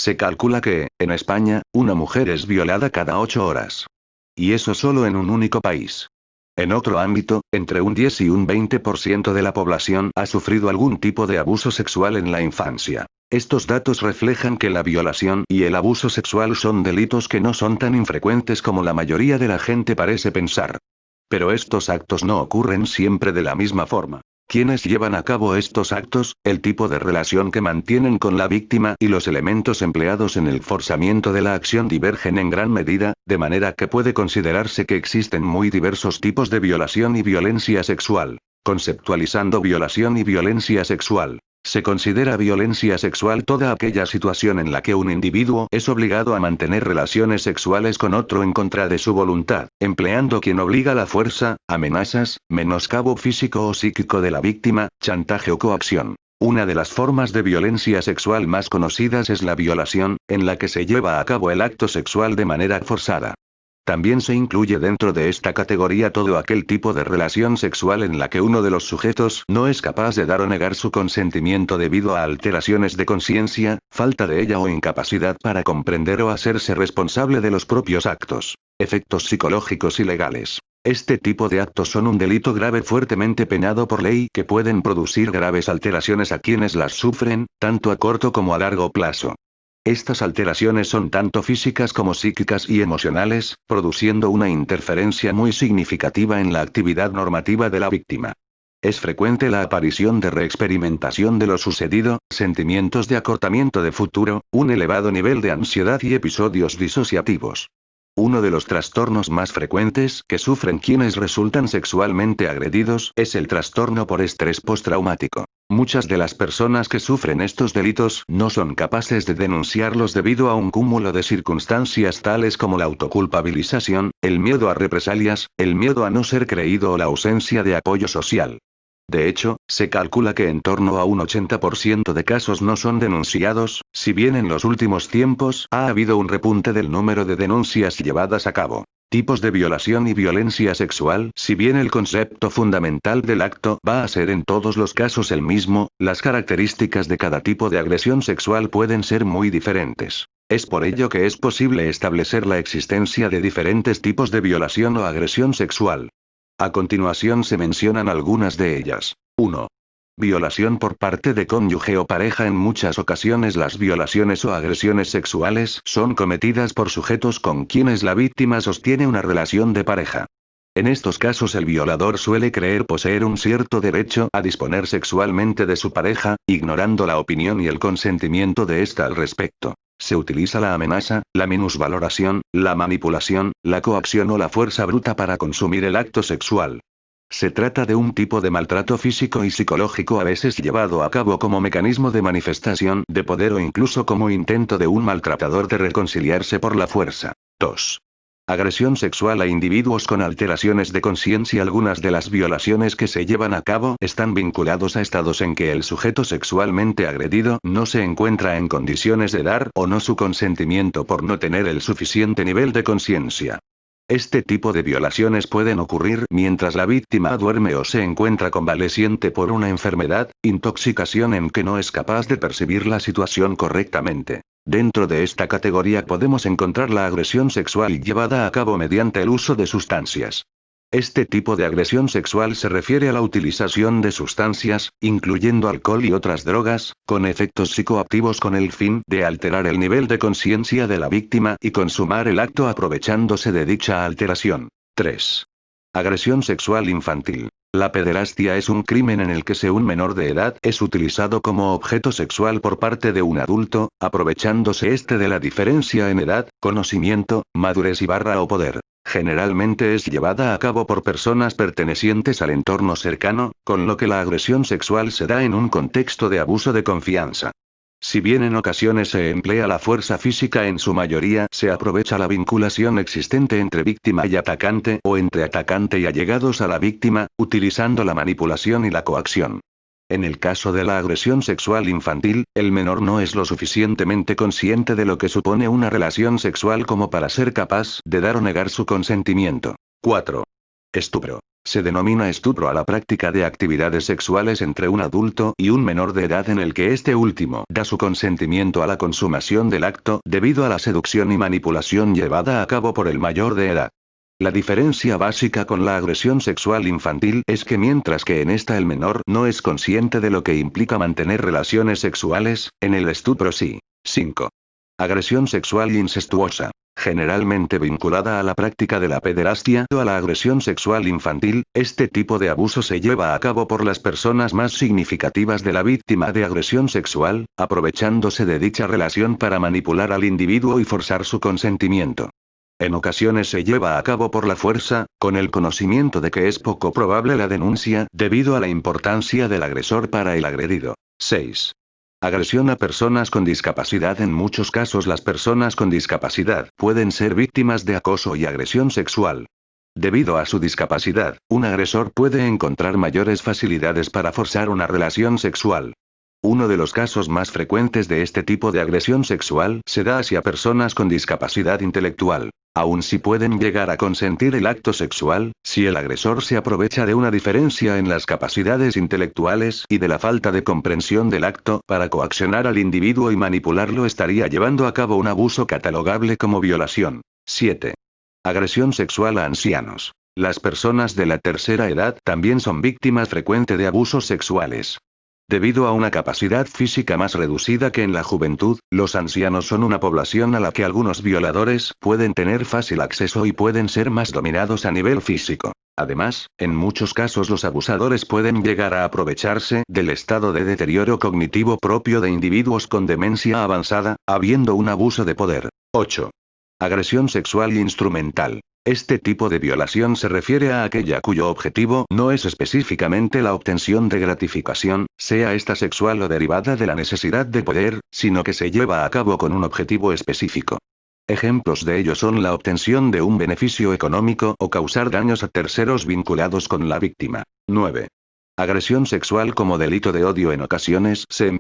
Se calcula que, en España, una mujer es violada cada 8 horas. Y eso solo en un único país. En otro ámbito, entre un 10 y un 20% de la población ha sufrido algún tipo de abuso sexual en la infancia. Estos datos reflejan que la violación y el abuso sexual son delitos que no son tan infrecuentes como la mayoría de la gente parece pensar. Pero estos actos no ocurren siempre de la misma forma. Quienes llevan a cabo estos actos, el tipo de relación que mantienen con la víctima y los elementos empleados en el forzamiento de la acción divergen en gran medida, de manera que puede considerarse que existen muy diversos tipos de violación y violencia sexual. Conceptualizando violación y violencia sexual. Se considera violencia sexual toda aquella situación en la que un individuo es obligado a mantener relaciones sexuales con otro en contra de su voluntad, empleando quien obliga la fuerza, amenazas, menoscabo físico o psíquico de la víctima, chantaje o coacción. Una de las formas de violencia sexual más conocidas es la violación, en la que se lleva a cabo el acto sexual de manera forzada. También se incluye dentro de esta categoría todo aquel tipo de relación sexual en la que uno de los sujetos no es capaz de dar o negar su consentimiento debido a alteraciones de conciencia, falta de ella o incapacidad para comprender o hacerse responsable de los propios actos. Efectos psicológicos y legales. Este tipo de actos son un delito grave fuertemente penado por ley que pueden producir graves alteraciones a quienes las sufren, tanto a corto como a largo plazo. Estas alteraciones son tanto físicas como psíquicas y emocionales, produciendo una interferencia muy significativa en la actividad normativa de la víctima. Es frecuente la aparición de reexperimentación de lo sucedido, sentimientos de acortamiento de futuro, un elevado nivel de ansiedad y episodios disociativos. Uno de los trastornos más frecuentes que sufren quienes resultan sexualmente agredidos es el trastorno por estrés postraumático. Muchas de las personas que sufren estos delitos no son capaces de denunciarlos debido a un cúmulo de circunstancias tales como la autoculpabilización, el miedo a represalias, el miedo a no ser creído o la ausencia de apoyo social. De hecho, se calcula que en torno a un 80% de casos no son denunciados, si bien en los últimos tiempos ha habido un repunte del número de denuncias llevadas a cabo. Tipos de violación y violencia sexual. Si bien el concepto fundamental del acto va a ser en todos los casos el mismo, las características de cada tipo de agresión sexual pueden ser muy diferentes. Es por ello que es posible establecer la existencia de diferentes tipos de violación o agresión sexual. A continuación se mencionan algunas de ellas. 1. Violación por parte de cónyuge o pareja. En muchas ocasiones las violaciones o agresiones sexuales son cometidas por sujetos con quienes la víctima sostiene una relación de pareja. En estos casos el violador suele creer poseer un cierto derecho a disponer sexualmente de su pareja, ignorando la opinión y el consentimiento de ésta al respecto. Se utiliza la amenaza, la minusvaloración, la manipulación, la coacción o la fuerza bruta para consumir el acto sexual. Se trata de un tipo de maltrato físico y psicológico a veces llevado a cabo como mecanismo de manifestación de poder o incluso como intento de un maltratador de reconciliarse por la fuerza. 2. Agresión sexual a individuos con alteraciones de conciencia. Algunas de las violaciones que se llevan a cabo están vinculados a estados en que el sujeto sexualmente agredido no se encuentra en condiciones de dar o no su consentimiento por no tener el suficiente nivel de conciencia. Este tipo de violaciones pueden ocurrir mientras la víctima duerme o se encuentra convaleciente por una enfermedad, intoxicación en que no es capaz de percibir la situación correctamente. Dentro de esta categoría podemos encontrar la agresión sexual llevada a cabo mediante el uso de sustancias. Este tipo de agresión sexual se refiere a la utilización de sustancias, incluyendo alcohol y otras drogas, con efectos psicoactivos con el fin de alterar el nivel de conciencia de la víctima y consumar el acto aprovechándose de dicha alteración. 3. Agresión sexual infantil. La pederastia es un crimen en el que un menor de edad es utilizado como objeto sexual por parte de un adulto, aprovechándose de la diferencia en edad, conocimiento, madurez o poder. Generalmente es llevada a cabo por personas pertenecientes al entorno cercano, con lo que la agresión sexual se da en un contexto de abuso de confianza. Si bien en ocasiones se emplea la fuerza física, en su mayoría se aprovecha la vinculación existente entre víctima y atacante o entre atacante y allegados a la víctima, utilizando la manipulación y la coacción. En el caso de la agresión sexual infantil, el menor no es lo suficientemente consciente de lo que supone una relación sexual como para ser capaz de dar o negar su consentimiento. 4. Estupro. Se denomina estupro a la práctica de actividades sexuales entre un adulto y un menor de edad en el que este último da su consentimiento a la consumación del acto debido a la seducción y manipulación llevada a cabo por el mayor de edad. La diferencia básica con la agresión sexual infantil es que mientras que en esta el menor no es consciente de lo que implica mantener relaciones sexuales, en el estupro sí. 5. Agresión sexual incestuosa. Generalmente vinculada a la práctica de la pederastia o a la agresión sexual infantil, este tipo de abuso se lleva a cabo por las personas más significativas de la víctima de agresión sexual, aprovechándose de dicha relación para manipular al individuo y forzar su consentimiento. En ocasiones se lleva a cabo por la fuerza, con el conocimiento de que es poco probable la denuncia debido a la importancia del agresor para el agredido. 6. Agresión a personas con discapacidad. En muchos casos las personas con discapacidad pueden ser víctimas de acoso y agresión sexual. Debido a su discapacidad, un agresor puede encontrar mayores facilidades para forzar una relación sexual. Uno de los casos más frecuentes de este tipo de agresión sexual se da hacia personas con discapacidad intelectual. Aun si pueden llegar a consentir el acto sexual, si el agresor se aprovecha de una diferencia en las capacidades intelectuales y de la falta de comprensión del acto para coaccionar al individuo y manipularlo, estaría llevando a cabo un abuso catalogable como violación. 7. Agresión sexual a ancianos. Las personas de la tercera edad también son víctimas frecuentes de abusos sexuales. Debido a una capacidad física más reducida que en la juventud, los ancianos son una población a la que algunos violadores pueden tener fácil acceso y pueden ser más dominados a nivel físico. Además, en muchos casos los abusadores pueden llegar a aprovecharse del estado de deterioro cognitivo propio de individuos con demencia avanzada, habiendo un abuso de poder. 8. Agresión sexual instrumental. Este tipo de violación se refiere a aquella cuyo objetivo no es específicamente la obtención de gratificación, sea esta sexual o derivada de la necesidad de poder, sino que se lleva a cabo con un objetivo específico. Ejemplos de ello son la obtención de un beneficio económico o causar daños a terceros vinculados con la víctima. 9. Agresión sexual como delito de odio. En ocasiones se emplea